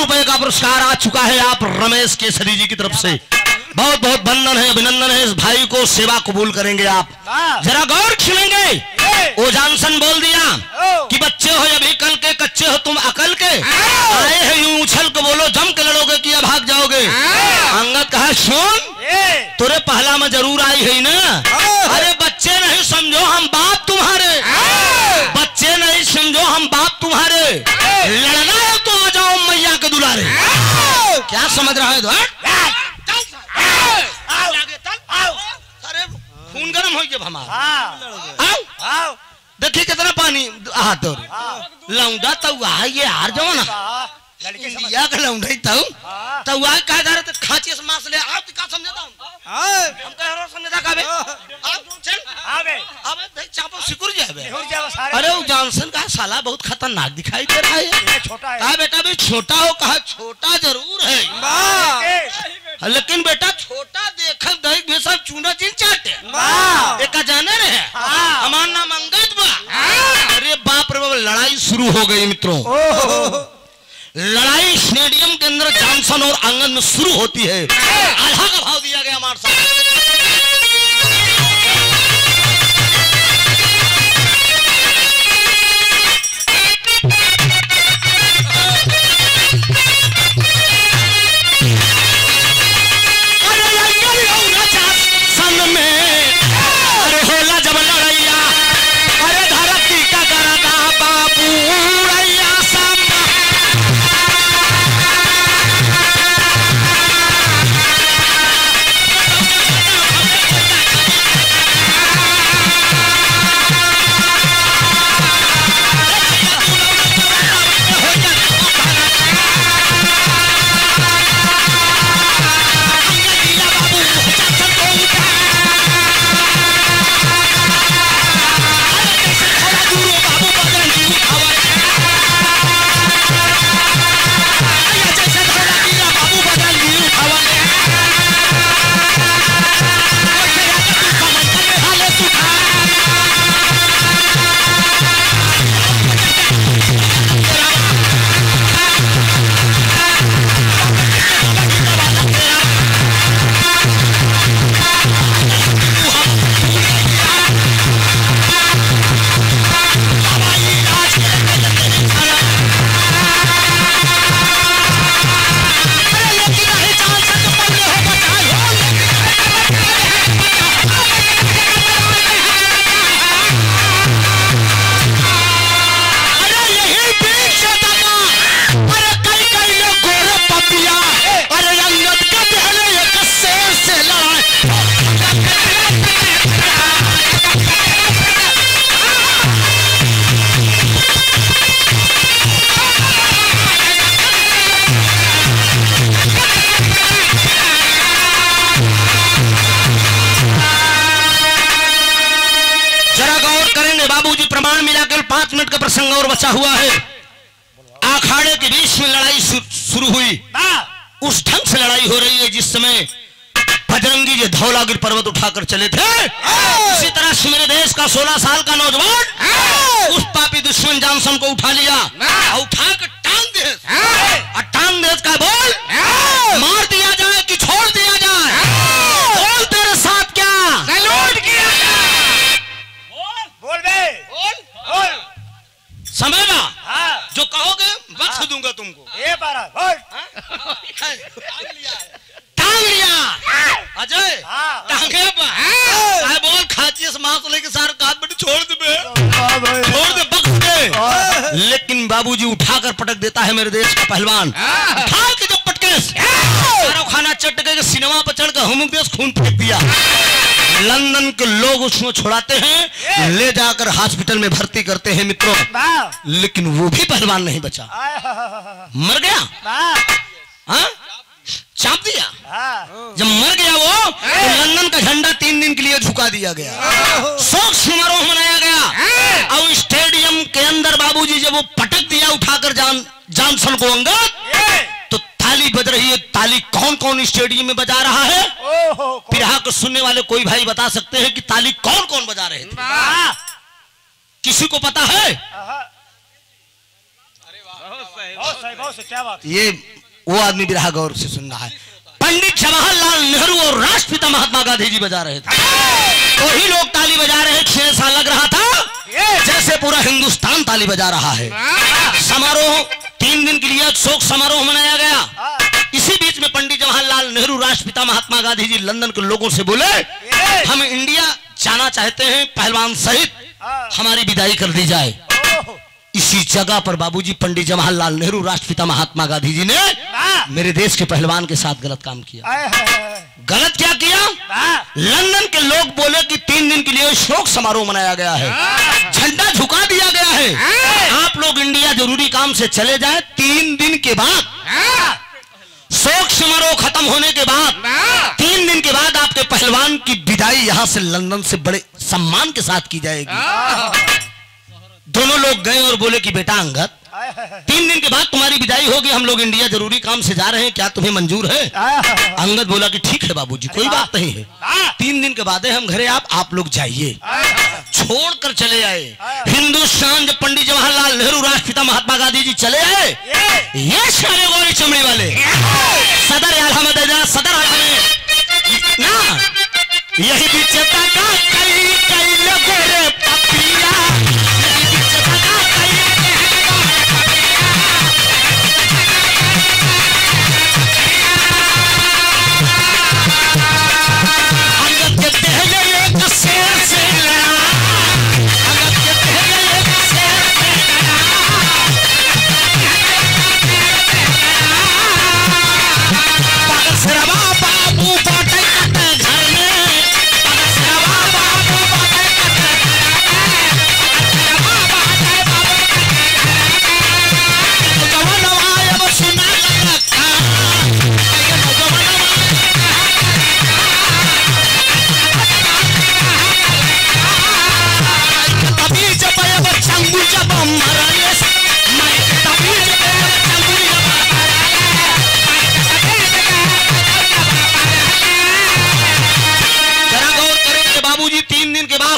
रुपए का पुरस्कार आ चुका है आप रमेश केसरी जी की तरफ से। बहुत बहुत वंदन है, अभिनंदन है। इस भाई को सेवा कबूल करेंगे आप। जरा गौर सुनेंगे। ओ जॉनसन बोल दिया कि बच्चे हो अभी कल के, कच्चे हो तुम अकल के, आए हैं यूं उछल के बोलो, जम के लड़ोगे कि या भाग जाओगे। अंगद कहा सुन, तुरे पहला में जरूर आई है ना। अरे बच्चे नहीं समझो हम बाप तुम्हारे, बच्चे नहीं समझो हम बाप तुम्हारे, लड़ना है तो आ जाओ मैया के दुलारे। क्या समझ रहा है? अरे खून गर्म हो गया हमारा। देखिए कितना पानी हाथ लौंडा तो ये हार जाओ ना इंडिया का लौंडा तो वह कह जा रहे थे खांची से मांस ले आप क्या समझता हूँ हम कह रहे समझता काबे चल अब देख चापो सिकुड़ जाए। अरे वो जॉनसन का साला बहुत खतरनाक दिखाई दे रहा है। छोटा है। कहा बेटा भी छोटा हो, कहा छोटा जरूर है लेकिन बेटा छोटा देखल गई भी सब चूना चिन चाटे एक जाने रहे हमारा नाम अंगद बा। अरे बाप रे बाप, लड़ाई शुरू हो गई मित्रों। लड़ाई स्टेडियम के अंदर जॉनसन और अंगद में शुरू होती है। आधा का भाव दिया गया हमारे साथ। प्रसंग और बचा हुआ है। अखाड़े के बीच में लड़ाई शुरू हुई। उस ढंग से लड़ाई हो रही है जिस समय बजरंगी जी धौलागिर पर्वत उठाकर चले थे। इसी तरह से मेरे देश का 16 साल का नौजवान उस पापी दुश्मन जॉनसन को उठा लिया और उठा कर टांग दे का बोल मार दिया जाए कि छोड़ दिया जाए, बोल तेरे साथ क्या सैल्यूट किया जाए। बोल बे समझना जो कहोगे बख्श दूंगा तुमको। ये बारा बोल टांग लिया अजय टांगे बोल खाची से मांस लेके सारे काट बेटे छोड़ दे बख्श दे। लेकिन बाबूजी उठाकर पटक देता है मेरे देश का पहलवान। उठा के जब पटके सारा खाना चट के सिनेमा पर चढ़ कर हम देश खून फेंक दिया। लंदन के लोग उसको छुड़ाते हैं, ले जाकर हॉस्पिटल में भर्ती करते हैं मित्रों। लेकिन वो भी पहलवान नहीं बचा, मर गया। चाप दिया। जब मर गया वो तो लंदन का झंडा 3 दिन के लिए झुका दिया गया, शोक समारोह मनाया गया। और स्टेडियम के अंदर बाबूजी जब वो पटक दिया उठाकर जॉनसन को अंगद, तो ताली बज रही है। ताली कौन कौन स्टेडियम में बजा रहा है? पिरहा को सुनने वाले कोई भाई बता सकते हैं कि ताली कौन कौन बजा रहे थे? किसी को पता है? बहुत सही क्या बात। ये वो आदमी बिरहा गौर से सुन रहा है। पंडित जवाहरलाल नेहरू और राष्ट्रपिता महात्मा गांधी जी बजा रहे थे, वही लोग ताली बजा रहे थे। ऐसा लग रहा था जैसे पूरा हिंदुस्तान ताली बजा रहा है। समारोह 3 दिन के लिए शोक समारोह मनाया गया। इसी बीच में पंडित जवाहरलाल नेहरू राष्ट्रपिता महात्मा गांधी जी लंदन के लोगों से बोले, हम इंडिया जाना चाहते हैं, पहलवान सहित हमारी विदाई कर दी जाए। इसी जगह पर बाबूजी पंडित जवाहरलाल नेहरू राष्ट्रपिता महात्मा गांधी जी ने मेरे देश के पहलवान के साथ गलत काम किया। गलत क्या किया? लंदन के लोग बोले कि 3 दिन के लिए शोक समारोह मनाया गया है, झंडा झुका दिया गया है, आप लोग इंडिया जरूरी काम से चले जाएं। 3 दिन के बाद शोक समारोह खत्म होने के बाद 3 दिन के बाद आपके पहलवान की विदाई यहां से लंदन से बड़े सम्मान के साथ की जाएगी। दोनों लोग गए और बोले कि बेटा अंगद, 3 दिन के बाद तुम्हारी विदाई होगी, हम लोग इंडिया जरूरी काम से जा रहे हैं, क्या तुम्हें मंजूर है? अंगद बोला कि ठीक है बाबूजी, कोई बात नहीं है, 3 दिन के बाद हम घरे आप लोग जाइए। छोड़कर चले आए हिंदुस्तान। जब पंडित जवाहरलाल नेहरू राष्ट्रपिता महात्मा गांधी जी चले आए, ये सारे गोरी चमड़ी वाले सदर आला में सदर आला में ना यही बिचता का कई कई गोरे पपिया,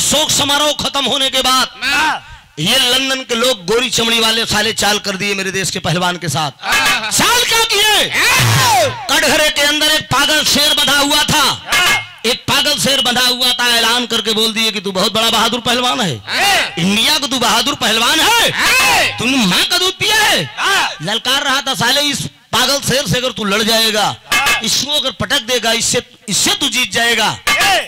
शोक समारोह खत्म होने के बाद ये लंदन के लोग गोरी चमड़ी वाले साले चाल कर दिए मेरे देश के पहलवान के साथ। चाल क्या किए? कटघरे के अंदर एक पागल शेर बंधा हुआ था, एक पागल शेर बंधा हुआ था। ऐलान करके बोल दिए कि तू बहुत बड़ा बहादुर पहलवान है, इंडिया का तू बहादुर पहलवान है, तूने माँ का दूध पिया है। ललकार रहा था साले, इस पागल शेर से अगर तू लड़ जाएगा, इसको अगर पटक देगा, इससे तू जीत जाएगा,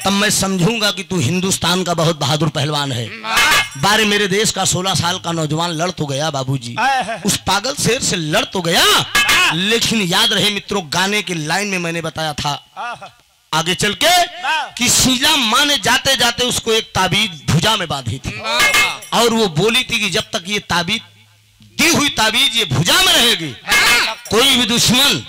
तब मैं समझूंगा कि तू हिंदुस्तान का बहुत बहादुर पहलवान है। बारे मेरे देश का 16 साल का नौजवान लड़ तो गया बाबूजी, उस पागल शेर से लड़ तो गया, लेकिन याद रहे मित्रों, गाने की लाइन में मैंने बताया था आगे चल के कि शीला माँ ने जाते जाते उसको एक ताबीज भुजा में बांधी थी, और वो बोली थी कि जब तक ये ताबीज दी हुई ताबीज ये भुजा में रहेगी, कोई भी दुश्मन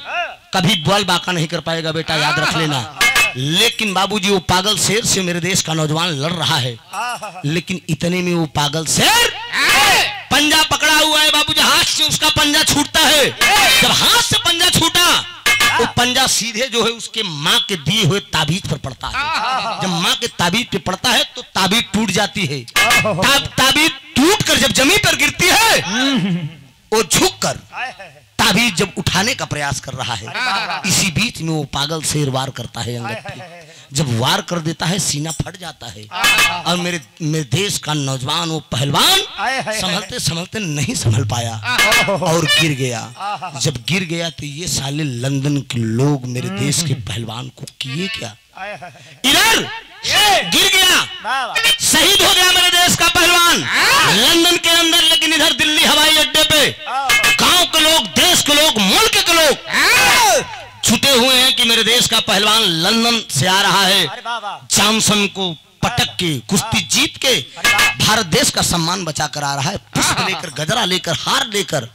कभी बल बाका नहीं कर पाएगा, बेटा याद रख लेना। लेकिन बाबूजी वो पागल शेर से मेरे देश का नौजवान लड़ रहा है, लेकिन इतने में वो पागल शेर पंजा पकड़ा हुआ है बाबूजी, हाथ से उसका पंजा छूटता है। जब हाथ से पंजा छूटा, वो पंजा सीधे जो है उसके माँ के दिए हुए ताबीज पर पड़ता है। जब माँ के ताबीज पे पड़ता है तो ताबीज टूट जाती है। ताबीज टूट कर जब जमीन पर गिरती है, वो झुक कर ताबीज जब उठाने का प्रयास कर रहा है, इसी बीच में वो पागल शेर वार करता है अंगद पे। जब वार कर देता है, सीना फट जाता है, और मेरे देश का नौजवान वो पहलवान संभलते संभलते नहीं संभल पाया और गिर गया। जब गिर गया तो ये साले लंदन के लोग मेरे देश के पहलवान को किए क्या? इधर गिर गया, शहीद हो गया मेरे देश का पहलवान लंदन के अंदर, लेकिन इधर दिल्ली हवाई अड्डे पे गांव के लोग, देश के लोग, मुल्क के लोग छुटे हुए हैं कि मेरे देश का पहलवान लंदन से आ रहा है, जॉनसन को पटक के कुश्ती जीत के भारत देश का सम्मान बचा कर आ रहा है। पुष्प लेकर, गजरा लेकर, हार लेकर,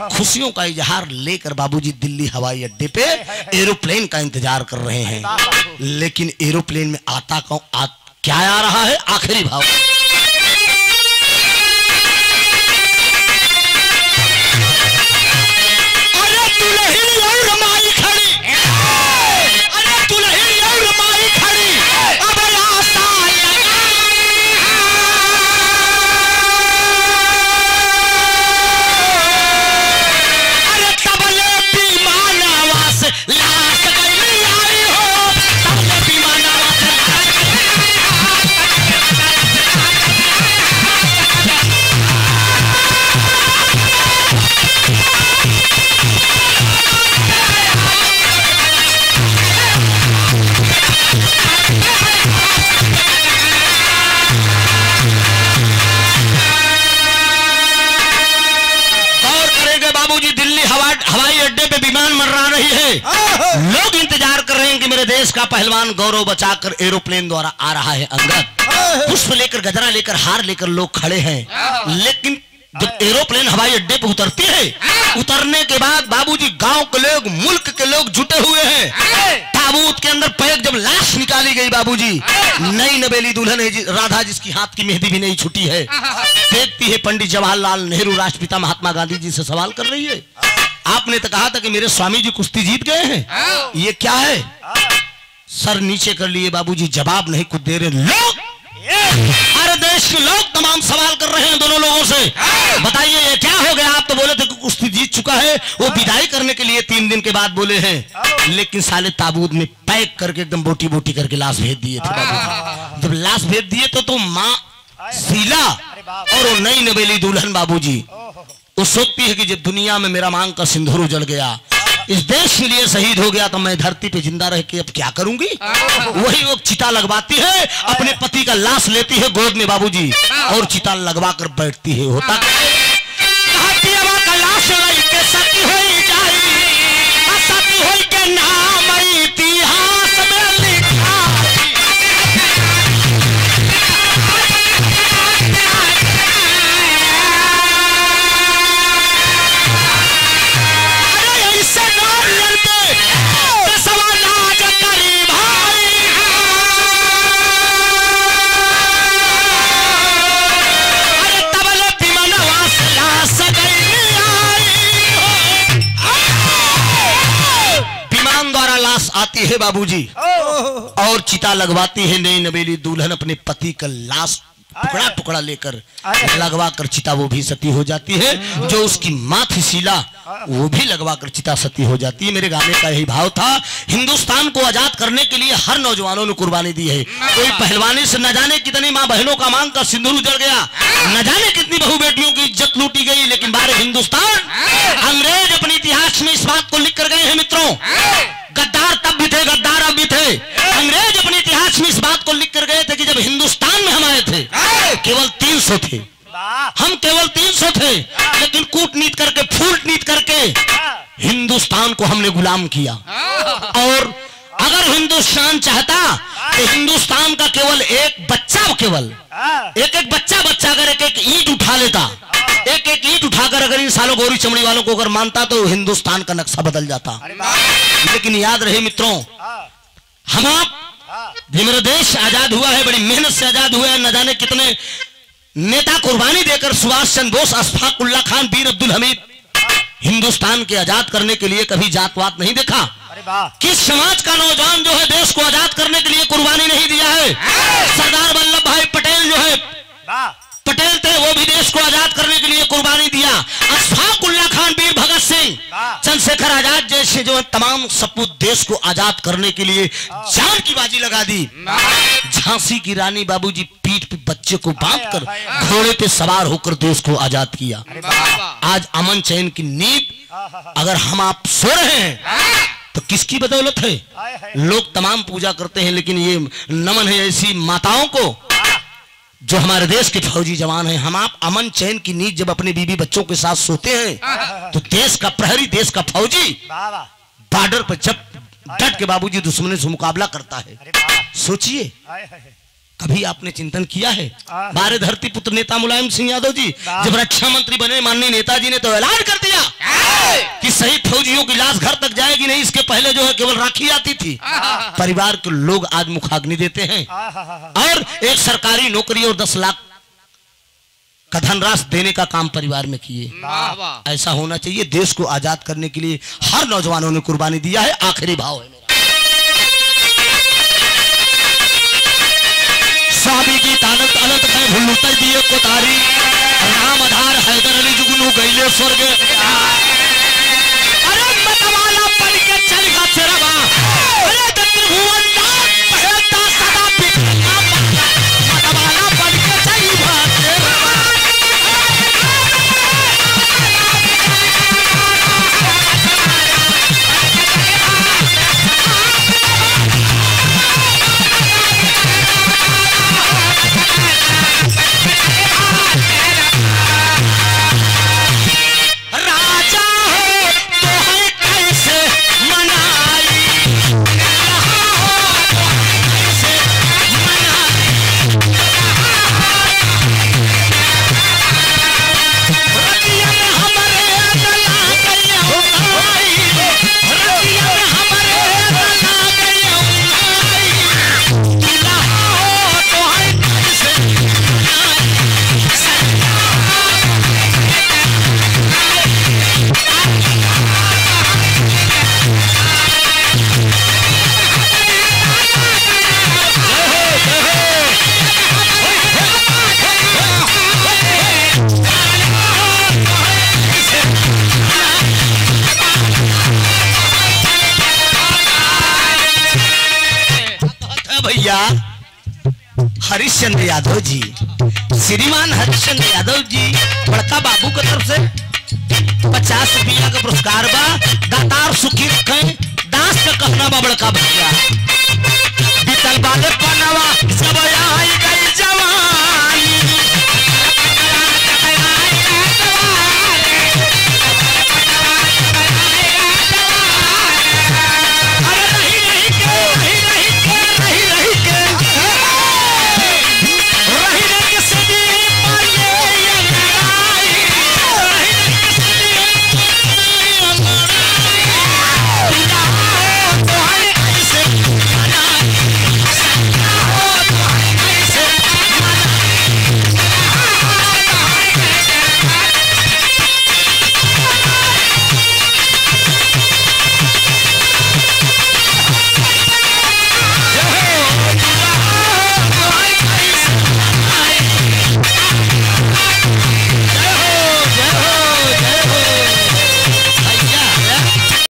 खुशियों का इजहार लेकर बाबूजी दिल्ली हवाई अड्डे पे एरोप्लेन का इंतजार कर रहे हैं। लेकिन एरोप्लेन में आता क्या आ रहा है? आखिरी भाव। अरे दुल्हन और माई खड़ी, अरे दुल्हन और माई खड़ी, अब आशा लगा। अरे तबले विमान लोग इंतजार कर रहे हैं कि मेरे देश का पहलवान गौरव बचाकर एरोप्लेन द्वारा आ रहा है। अंगद पुष्प लेकर, गजरा लेकर, हार लेकर लोग खड़े हैं। लेकिन जब एरोप्लेन हवाई अड्डे पर उतरती है, उतरने के बाद बाबूजी गांव के लोग, मुल्क के लोग जुटे हुए हैं। ताबूत के अंदर पैक जब लाश निकाली गई बाबूजी, नई नवेली दुल्हन है राधा, जिसकी हाथ की मेहंदी भी नहीं छूटी है, देखती है पंडित जवाहरलाल नेहरू, राष्ट्रपिता महात्मा गांधी जी से सवाल कर रही है, आपने तो कहा था कि मेरे स्वामी जी कुश्ती जीत गए हैं, ये क्या है? सर नीचे कर लिए बाबूजी, जवाब नहीं कुछ दे रहे। लोग, हर देश के लोग तमाम सवाल कर रहे हैं दोनों लोगों से, बताइए ये क्या हो गया? आप तो बोले थे कि कुश्ती जीत चुका है, वो विदाई करने के लिए 3 दिन के बाद बोले हैं, लेकिन साले ताबूत में पैक करके एकदम बोटी बोटी करके लाश भेज दिए थे बाबूजी। जब लाश भेज दिए तो माँ शीला और वो नई नवेली दुल्हन बाबूजी वो सोचती है कि जब दुनिया में मेरा मांग का सिंदूर उजड़ गया, इस देश के लिए शहीद हो गया, तो मैं धरती पे जिंदा रह के अब क्या करूंगी? वही वो चिता लगवाती है, अपने पति का लाश लेती है गोद में बाबूजी और चिता लगवा कर बैठती है। होता लाश के सती हुई जाए, सती हुई के नाम इतिहास में लिखा। आती है बाबूजी और चिता लगवाती है नई नवेली दुल्हन, अपने पति का लाश टुकड़ा टुकड़ा लेकर लगवा कर चिता वो भी सती हो जाती है। जो उसकी माँ थी शीला, वो भी लगवा कर चिता सती हो जाती है। मेरे गाने का यही भाव था, हिंदुस्तान को आजाद करने के लिए हर नौजवानों ने कुर्बानी दी है। कोई पहलवानी से न जाने कितनी माँ बहनों का मांग का सिंदूर उजड़ गया, न जाने कितनी बहू बेटियों की इज्जत लूटी गई, लेकिन बारे हिंदुस्तान, अंग्रेज अपने इतिहास में इस बात को लिख कर गए हैं मित्रों, गद्दार तब भी थे, गद्दार अब भी थे। अंग्रेज अपने इतिहास में इस बात को लिख कर गए थे कि जब हिंदुस्तान में हम आए थे केवल 300 थे, हम केवल 300 थे, लेकिन कूटनीति करके, फूटनीति करके हिंदुस्तान को हमने गुलाम किया। और अगर हिंदुस्तान चाहता तो हिंदुस्तान का केवल एक बच्चा, केवल एक बच्चा अगर एक ईंट उठा लेता, एक ईंट उठाकर अगर इन सालों गोरी चमड़ी वालों को अगर मानता तो हिंदुस्तान का नक्शा बदल जाता। लेकिन याद रहे मित्रों, हम आप, मेरा देश आजाद हुआ है, बड़ी मेहनत से आजाद हुआ है, न जाने कितने नेता कुर्बानी देकर, सुभाष चंद्र बोस, अशफाक उल्लाह खान, वीर अब्दुल हमीद, हिंदुस्तान के आजाद करने के लिए कभी जातवात नहीं देखा। किस समाज का नौजवान जो है देश को आजाद करने के लिए कुर्बानी नहीं दिया है? सरदार वल्लभ भाई पटेल जो है, पटेल थे, वो भी देश को आजाद करने के लिए कुर्बानी दिया। अशफाक उल्लाह खान, वीर भगत सिंह, चंद्रशेखर आजाद जैसे जो है तमाम सपूत देश को आजाद करने के लिए जान की बाजी लगा दी। झांसी की रानी बाबूजी पीठ पे बच्चे को बांधकर घोड़े पे सवार होकर देश को आजाद किया। आज अमन चैन की नींद अगर हम आप सो रहे हैं तो किसकी बदौलत है? लोग तमाम पूजा करते हैं, लेकिन ये नमन है ऐसी माताओं को जो हमारे देश के फौजी जवान हैं। हम आप अमन चैन की नींद जब अपने बीवी बच्चों के साथ सोते हैं तो देश का प्रहरी, देश का फौजी बॉर्डर पर जब डट के बाबूजी दुश्मन से मुकाबला करता है, सोचिए कभी आपने चिंतन किया है? हमारे धरती पुत्र नेता मुलायम सिंह यादव जी जब रक्षा मंत्री बने, माननीय नेताजी ने तो ऐलान कर दिया कि शहीद फौजियों की लाश घर तक जाएगी नहीं। इसके पहले जो है केवल राखी आती थी। परिवार के लोग आज मुखाग्नि देते हैं और एक सरकारी नौकरी और 10 लाख का धनराशि देने का काम परिवार में किए। ऐसा होना चाहिए। देश को आजाद करने के लिए हर नौजवानों ने कुर्बानी दिया है। आखिरी भाव है स्वामी की तानत अलत है भुल्लू तक दिए कोतारी, राम आधार हैदर अली जुगनू गईले स्वर्ग। अरे मतवाला पढ़ के चल गा चरवा, अरे दत्त भुवन नाथ पहलता सदा पिता, मतवाला पढ़ के चल गा चरवा। राजा भैया हरिश्चंद्र यादव जी, श्रीमान हरिश्चंद्र यादव जी बड़का बाबू की तरफ से 50 रुपया का पुरस्कार बा। दातार सुखी रखें, दास का कहना बा बड़का भैया।